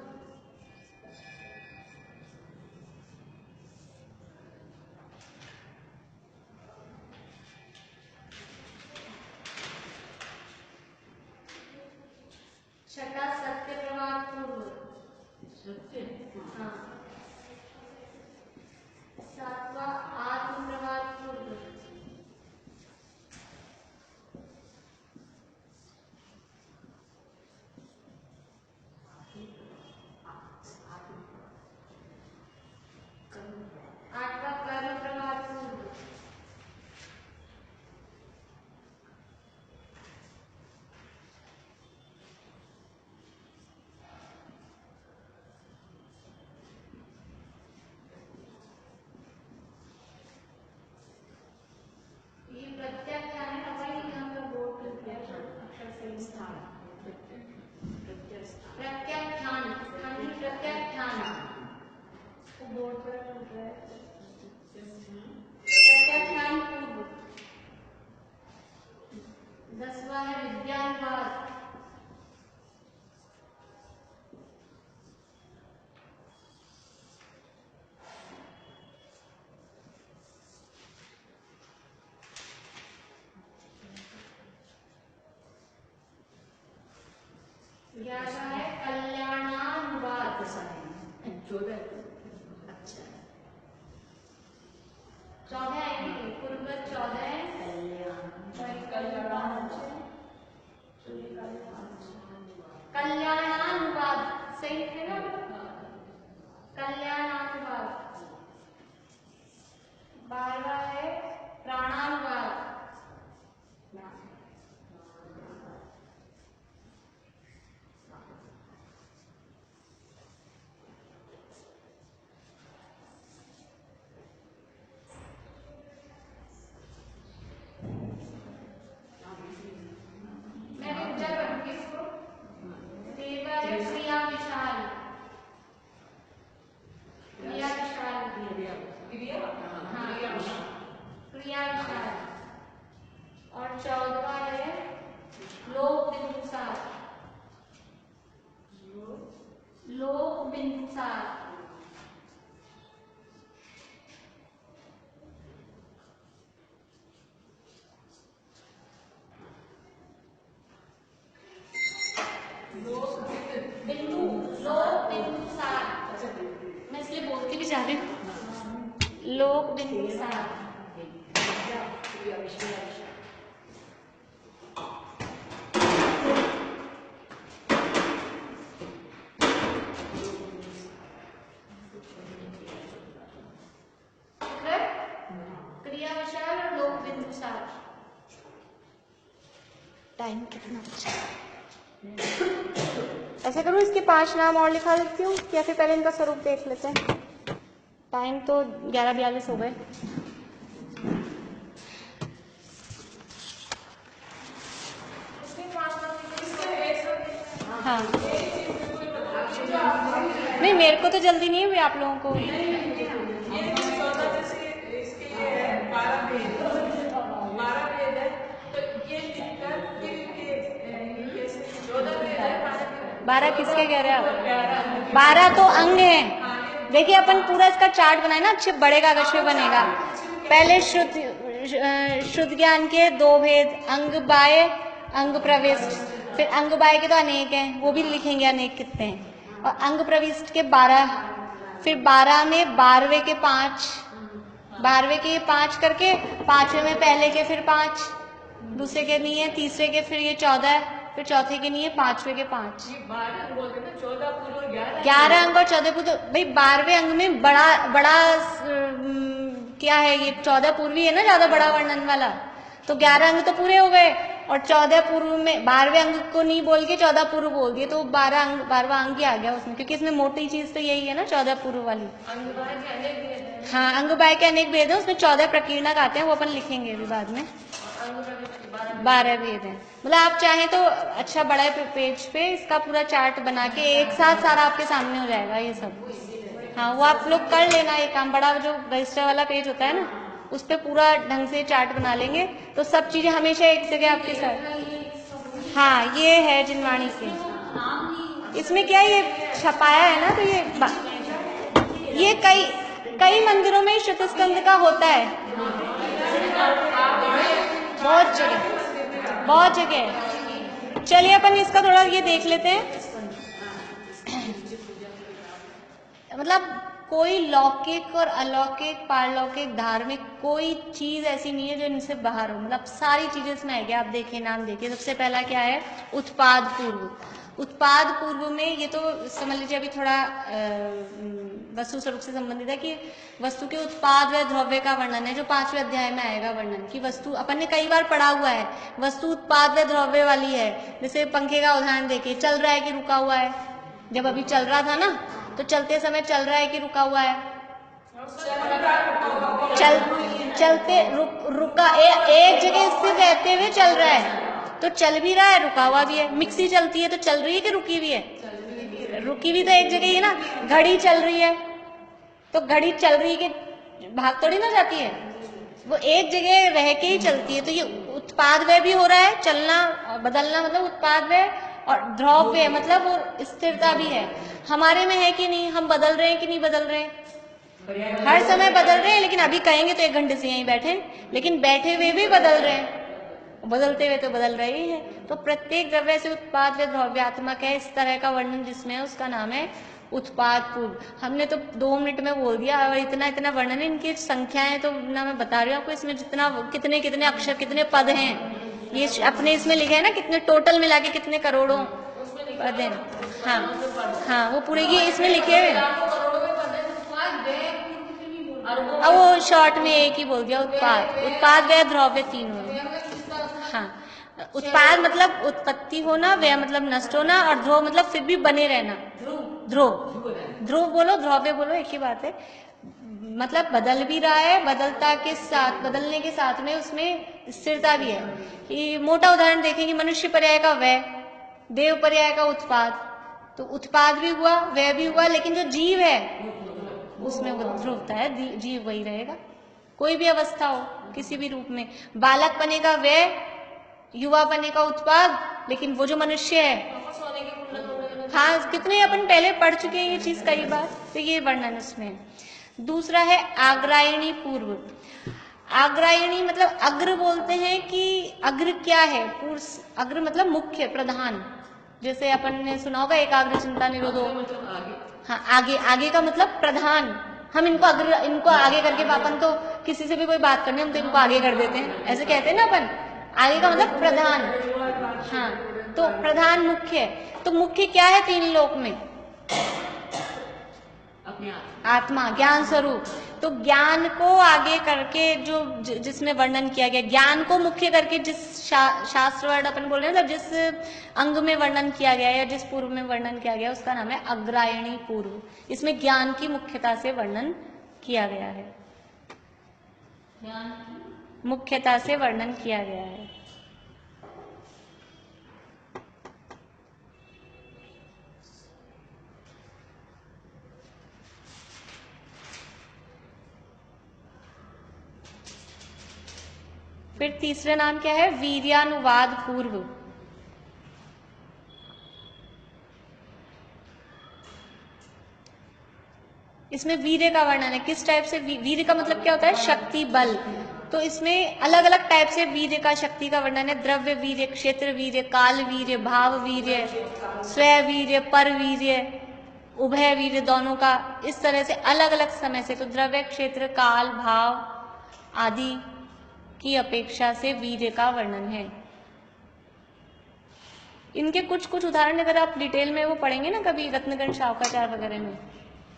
छठा सत्य प्रवाद पूर्व। सत्य। हाँ। सातवां आत्म प्रवाद पूर्व। आठवां कर्म प्रवाद पूर्व। ये प्रत्याख्यान है, वही यहाँ पर बोर्ड पे दिया है, अक्षर से स्थान। प्रत्याख्यान, खाली प्रत्याख्यान वो बोर्ड पर बन रहा है। प्रत्याख्यान पूर्व। 10वां है विज्ञानवाद। ग्यारहवां है कल्याणानुवाद। 14। अच्छा, 14 है कि पूर्वगत 14 है। कल्याणानुवाद सही है ना। कल्याणानुवाद। 12वां है प्राणानुवाद। बिंदुसार। क्रिया विशाल और लोक बिंदुसार। टाइम कितना बचा? ऐसा करूँ इसके 5 नाम और लिखा देती हूँ या फिर पहले इनका स्वरूप देख लेते हैं। टाइम तो 11:42 हो गए। हाँ नहीं, मेरे को तो जल्दी नहीं है, आप लोगों को। बारह किसके कह रहे हैं आप? 12 तो अंग हैं। देखिए अपन पूरा इसका चार्ट बनाए ना, अच्छे बड़े कागज पे बनेगा। पहले शुद्ध ज्ञान के 2 भेद, अंग बाह्य, अंग प्रविष्ट। फिर अंग बाह्य के तो अनेक हैं, वो भी लिखेंगे अनेक कितने हैं। और अंग प्रविष्ट के 12, फिर 12 में 12वें के 5, 12वें के ये 5 करके 5वें में पहले के फिर 5, दूसरे के नहीं है, तीसरे के फिर ये 14, फिर चौथे के नहीं है, 5वें के 5। 11 अंग और 14 पूर्व। भाई 12वें अंग में बड़ा क्या है ये? 14 पूर्वी है ना, ज्यादा बड़ा वर्णन वाला। तो 11 अंग तो पूरे हो गए और 14 पूर्व में 12वें अंग को नहीं बोल के 14 पूर्व बोल दिए, तो 12वां अंग ही आ गया उसमें, क्योंकि इसमें मोटी चीज तो यही है ना, 14 पूर्व वाली। हाँ, अंग बाह्य के अनेक भेद है, उसमें 14 प्रकीर्णक आते हैं, वो अपन लिखेंगे अभी बाद में। 12 भेद है। मतलब आप चाहें तो अच्छा बड़ा पेज पे इसका पूरा चार्ट बना के एक साथ सारा आपके सामने हो जाएगा ये सब। हाँ, वो आप लोग कर लेना ये काम। बड़ा जो रजिस्टर वाला पेज होता है ना, उस पे पूरा ढंग से चार्ट बना लेंगे तो सब चीजें हमेशा एक जगह आपके साथ। हाँ, ये है जिनवाणी के। इसमें क्या ये छपाया है ना, तो ये कई मंदिरों में श्रुतस्कंद का होता है, बहुत जगह। चलिए अपन इसका थोड़ा ये देख लेते हैं। मतलब कोई लौकिक और अलौकिक, पारलौकिक, धार्मिक कोई चीज ऐसी नहीं है जो इनसे बाहर हो। मतलब सारी चीजें इसमें आएगी। आप देखिए, नाम देखिए। सबसे पहला क्या है? उत्पाद पूर्व। उत्पाद पूर्व में ये तो समझ लीजिए अभी थोड़ा वस्तु स्वरूप से संबंधित है कि वस्तु के उत्पाद व द्रव्य का वर्णन है, जो 5वें अध्याय में आएगा वर्णन की। वस्तु अपन ने कई बार पढ़ा हुआ है, वस्तु उत्पाद व द्रव्य वाली है। जैसे पंखे का उदाहरण देखिए, चल रहा है कि रुका हुआ है? जब अभी चल रहा था ना, तो चलते समय चल रहा है कि रुका हुआ है? चलते रुका एक जगह स्थिर रहते हुए चल रहा है, तो चल भी रहा है, रुका हुआ भी है। मिक्सी चलती है तो चल रही है कि रुकी हुई है? रुकी हुई तो एक जगह ही है ना। घड़ी चल रही है तो घड़ी चल रही है कि भाग थोड़ी ना जाती है, वो एक जगह रह के ही चलती है। तो ये उत्पाद व्यय भी हो रहा है, चलना बदलना मतलब उत्पाद व्यय, और द्रव्य मतलब वो स्थिरता भी है। हमारे में है कि नहीं? हम बदल रहे हैं कि नहीं बदल रहे हैं? हर समय बदल रहे हैं, लेकिन अभी कहेंगे तो 1 घंटे से यहीं बैठे, लेकिन बैठे हुए भी बदल रहे हैं, बदलते हुए तो बदल रहे ही है। तो प्रत्येक द्रव्य से उत्पाद व द्रव्यात्मक है। इस तरह का वर्णन जिसमें है उसका नाम है उत्पाद पूर्व। हमने तो 2 मिनट में बोल दिया, और इतना वर्णन है। इनकी संख्याएं तो ना मैं बता रही हूँ आपको, इसमें जितना कितने अक्षर, कितने पद हैं, ये अपने इसमें लिखे है ना, कितने टोटल मिला के कितने करोड़ों पद हैं। हाँ, वो पूरे ये इसमें लिखे हुए। अब वो शॉर्ट में एक ही बोल दिया, उत्पाद व्यय द्रव्य 3 हो। हाँ, उत्पाद मतलब उत्पत्ति होना, व्यय मतलब नष्ट होना, और ध्रुव मतलब फिर भी बने रहना। ध्रुव बोलो, द्रव्य बोलो, एक ही बात है। मतलब बदल भी रहा है, बदलने के साथ में उसमें स्थिरता भी है। कि मोटा उदाहरण देखेंगे, मनुष्य पर्याय का व्यय, देव पर्याय का उत्पाद। तो उत्पाद भी हुआ, व्यय भी हुआ, लेकिन जो जीव है उसमें ध्रुवता है, जीव वही रहेगा, कोई भी अवस्था हो, किसी भी रूप में। बालक बने का व्यय, युवा बने का उत्पाद, लेकिन वो जो मनुष्य है, हाँ, कितने अपन पहले पढ़ चुके हैं ये चीज कई बार, तो ये वर्णन इसमें। दूसरा है आग्रायणी पूर्व। आग्रायणी मतलब अग्र बोलते हैं कि अग्र क्या है? अग्र मतलब मुख्य, प्रधान। जैसे अपन ने सुना होगा एकाग्र चिंता निरोधो। हाँ, आगे का मतलब प्रधान, हम इनको आगे करके अपन तो किसी से भी कोई बात करनी हम तो इनको आगे कर देते हैं, ऐसे कहते हैं ना अपन। आगे का मतलब प्रधान। हाँ, तो प्रधान मुख्य है। तो मुख्य क्या है तीन लोक में? अपने आत्मा, ज्ञान स्वरूप। तो ज्ञान को आगे करके जो जिसमें वर्णन किया गया, ज्ञान को मुख्य करके जिस शास्त्र वर्ण अपन बोल रहे हैं, मतलब जिस अंग में वर्णन किया गया है या जिस पूर्व में वर्णन किया गया, उसका नाम है अग्रायणी पूर्व। इसमें ज्ञान की मुख्यता से वर्णन किया गया है, मुख्यता से वर्णन किया गया है। फिर तीसरा नाम क्या है? वीर्यानुवाद पूर्व। इसमें वीर्य का वर्णन है। किस टाइप से? वीर्य का मतलब क्या होता है? शक्ति, बल। तो इसमें अलग अलग टाइप से वीर्य का, शक्ति का वर्णन है। द्रव्य वीर्य, क्षेत्र वीर्य, काल वीर्य, भाव वीर्य, स्वय वीर्य, पर वीर्य, उभय वीर्य, दोनों का। इस तरह से अलग अलग समय से, तो द्रव्य, क्षेत्र, काल, भाव आदि की अपेक्षा से वीर्य का वर्णन है। इनके कुछ कुछ उदाहरण अगर आप डिटेल में वो पढ़ेंगे ना कभी रत्नगण शावकाचार वगैरह में,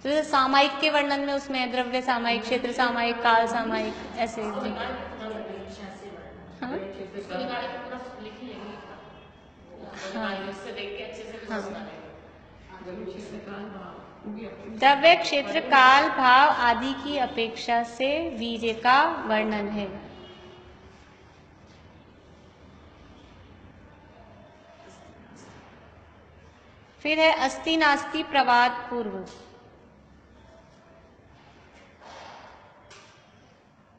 तो जैसे सामायिक के वर्णन में उसमें द्रव्य सामायिक, क्षेत्र सामायिक, काल सामायिक, ऐसे। हाँ द्रव्य, क्षेत्र, काल, भाव आदि की अपेक्षा से वीर्य का वर्णन है। फिर है अस्ति नास्ति प्रवाद पूर्व।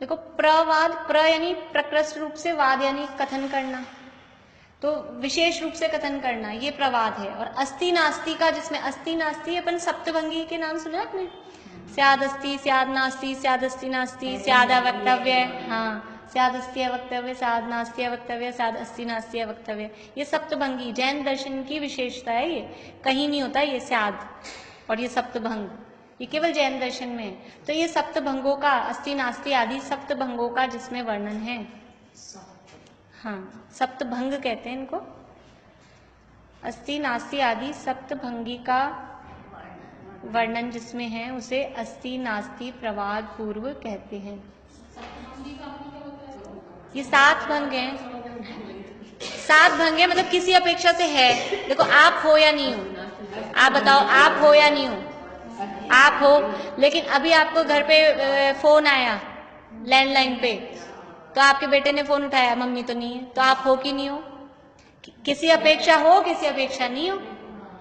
देखो, प्रवाद, प्र यानी प्रकृष्ट रूप से, वाद यानी कथन करना, तो विशेष रूप से कथन करना, ये प्रवाद है। और अस्ति नास्ति का, जिसमें अस्ति नास्ति अपन सप्तभंगी के नाम सुना आपने? स्याद अस्ति, स्याद नास्ति, स्याद अस्ति नास्ति, स्याद अवक्तव्य, हाँ, स्याद अस्ति अवक्तव्य, स्याद नास्ति अवक्तव्य, स्याद अस्ति नास्ति अवक्तव्य, ये सप्तभंगी जैन दर्शन की विशेषता है। ये कहीं नहीं होता ये स्याद और ये सप्तभंग, ये केवल जैन दर्शन में है। तो ये सप्तभंगों का, अस्ति नास्ति आदि सप्तभंगों का जिसमें वर्णन है, हाँ, सप्तभंग कहते हैं इनको। अस्ति नास्ति आदि सप्तभंगी का वर्णन जिसमें है उसे अस्ति नास्ति प्रवाद पूर्व कहते हैं। ये 7 भंग हैं। 7 भंग है, मतलब किसी अपेक्षा से है। देखो, आप हो या नहीं हो, आप बताओ, आप हो या नहीं हो? आप हो, लेकिन अभी आपको घर पे फोन आया लैंडलाइन पे, तो आपके बेटे ने फोन उठाया, मम्मी तो नहीं है, तो आप हो कि नहीं हो? किसी अपेक्षा हो, किसी अपेक्षा नहीं हो,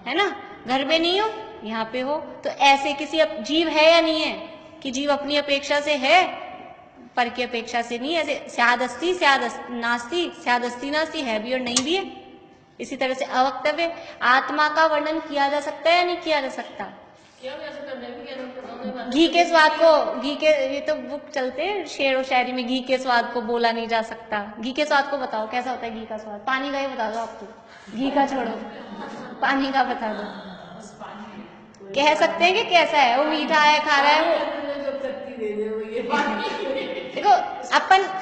है ना? घर में नहीं हो, यहाँ पे हो। तो ऐसे किसी जीव है या नहीं है कि जीव अपनी अपेक्षा से है, पर की अपेक्षा से नहीं। ऐसे स्याद अस्ति, स्याद नास्ति, स्याद अस्ति नास्ति, है भी और नहीं भी है। इसी तरह से अवक्तव्य, आत्मा का वर्णन किया जा सकता है या नहीं किया जा सकता? घी के स्वाद को, घी के, ये तो बुक चलते हैं शेर और शायरी में, घी के स्वाद को बोला नहीं जा सकता। घी के स्वाद को बताओ कैसा होता है घी का स्वाद? पानी का ही बता दो आप तो, घी का छोड़ो, पानी का बता दो। कह सकते हैं कि कैसा है वो, मीठा है, खारा है वो? देखो,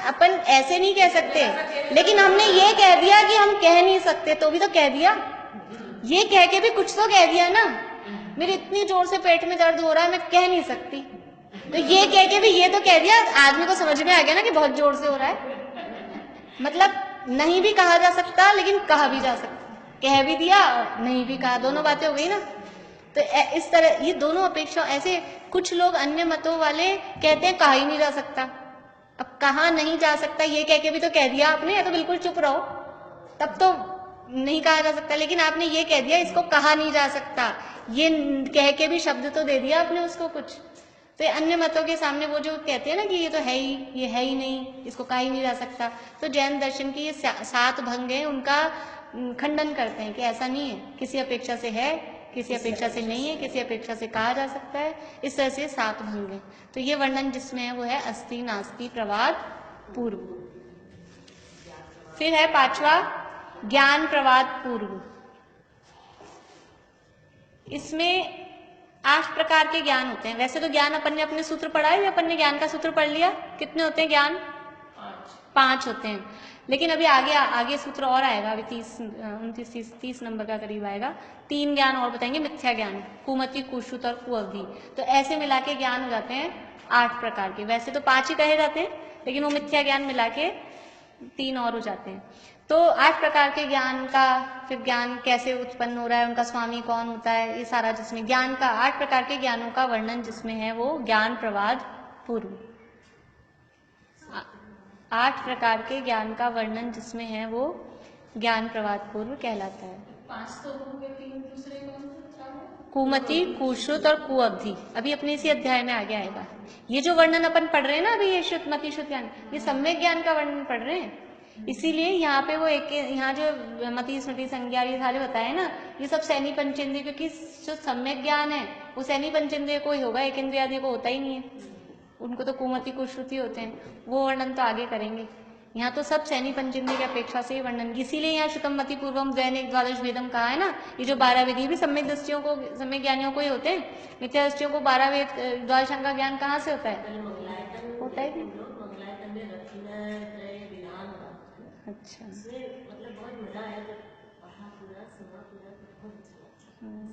अपन ऐसे नहीं कह सकते, लेकिन हमने ये कह दिया कि हम कह नहीं सकते, तो भी तो कह दिया। ये कह के भी कुछ तो कह दिया ना। मेरे इतनी जोर से पेट में दर्द हो रहा है, मैं कह नहीं सकती, तो ये कह के भी ये तो कह दिया। आदमी को समझ में आ गया ना कि बहुत जोर से हो रहा है। मतलब नहीं भी कहा जा सकता, लेकिन कहा भी जा सकता। कह भी दिया और नहीं भी कहा, दोनों बातें हो गई ना। तो इस तरह ये दोनों अपेक्षा, ऐसे कुछ लोग अन्य मतों वाले कहते हैं कहा ही नहीं जा सकता। अब कहा नहीं जा सकता ये कह के भी तो कह दिया आपने, या तो बिल्कुल चुप रहो, तब तो नहीं कहा जा सकता। लेकिन आपने ये कह दिया इसको कहा नहीं जा सकता, ये कह के भी शब्द तो दे दिया आपने उसको कुछ। तो अन्य मतों के सामने वो जो कहते हैं ना कि ये तो है ही, ये है ही नहीं, इसको कहा ही नहीं जा सकता, तो जैन दर्शन की ये 7 भंग है, उनका खंडन करते हैं कि ऐसा नहीं है, किसी अपेक्षा से है, किसी अपेक्षा से नहीं है, किसी अपेक्षा से कहा जा सकता है। इस तरह से 7 भंग है। तो ये वर्णन जिसमें है वो है अस्ति नास्ति प्रवाद पूर्व। फिर है 5वां ज्ञान प्रवाद पूर्व। इसमें 8 प्रकार के ज्ञान होते हैं। वैसे तो ज्ञान अपन ने अपने सूत्र पढ़ा है, अपन ने ज्ञान का सूत्र पढ़ लिया। कितने होते हैं ज्ञान? 5 होते हैं। लेकिन अभी आगे आगे सूत्र और आएगा, अभी 30 नंबर का करीब आएगा। 3 ज्ञान और बताएंगे, मिथ्या ज्ञान, कुमति, कुश्रुत और कुअवधि। तो ऐसे मिला के ज्ञान हो जाते हैं 8 प्रकार के। वैसे तो 5 ही कहे जाते हैं, लेकिन वो मिथ्या ज्ञान मिला के 3 और हो जाते हैं। तो 8 प्रकार के ज्ञान का, फिर ज्ञान कैसे उत्पन्न हो रहा है, उनका स्वामी कौन होता है, ये सारा जिसमें ज्ञान का 8 प्रकार के ज्ञानों का वर्णन जिसमें है वो ज्ञान प्रवाद पूर्व। 8 प्रकार के ज्ञान का वर्णन जिसमें है वो ज्ञान प्रवाद पूर्व कहलाता है। 5 तो हो गए, 3 दूसरे कौन सा? कुमति, कुश्रुत और कुअवधि अभी अपने इसी अध्याय में आगे आएगा। ये जो वर्णन अपन पढ़ रहे हैं ना अभी, ये शुद्धमति शुद्ध ज्ञान, ये सम्यक ज्ञान का वर्णन पढ़ रहे हैं। इसीलिए यहाँ पे वो एक, यहाँ जो मति स्मृति संज्ञा ये सारे बताए ना, ये सब सैनी पंचेंद्रिय, क्योंकि जो सम्यक ज्ञान है वो सैनी पंचेंद्रिय को ही होगा, एक इंद्रिय आदि को होता ही नहीं है। उनको तो कुमति कुश्रुति होते हैं, वो वर्णन तो आगे करेंगे। यहाँ तो सब सैनी पंचेंद्रिय की अपेक्षा से ही वर्णन, इसीलिए यहाँ शुतमति पूर्वम द्वैनिक द्वादश वेदम कहा है ना। ये जो 12 वेद, ये भी सम्यक दृष्टियों को, सम्यक ज्ञानियों को ही होते हैं। मिथ्या दृष्टियों को 12 वेद द्वादश अंग का ज्ञान कहाँ से होता है? होता है कि? अच्छा, मतलब बहुत मजा आया जब पढ़ा पूरा, सुना पूरा, बहुत अच्छा लगा।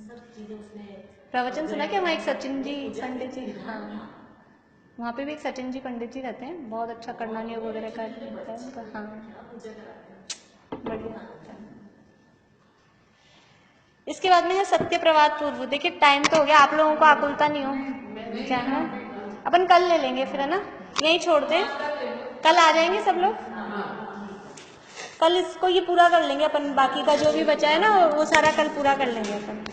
सब चीजें उसमें प्रवचन सुना क्या? वहाँ एक सचिन जी पंडित जी, हाँ, वहाँ पे भी एक सचिन जी पंडित जी रहते हैं, बहुत अच्छा करणानी योग वगैरह का रहता है उनका। हाँ, बढ़िया। इसके बाद में है सत्य प्रवाद पूर्व। देखिए टाइम तो हो गया, आप लोगों को आकुलता नहीं हो क्या है? अपन कल ले लेंगे फिर, है ना, यही छोड़ते हैं। कल आ जाएंगे सब लोग, कल इसको ये पूरा कर लेंगे अपन, बाकी का जो भी बचा है ना वो सारा कल पूरा कर लेंगे अपन।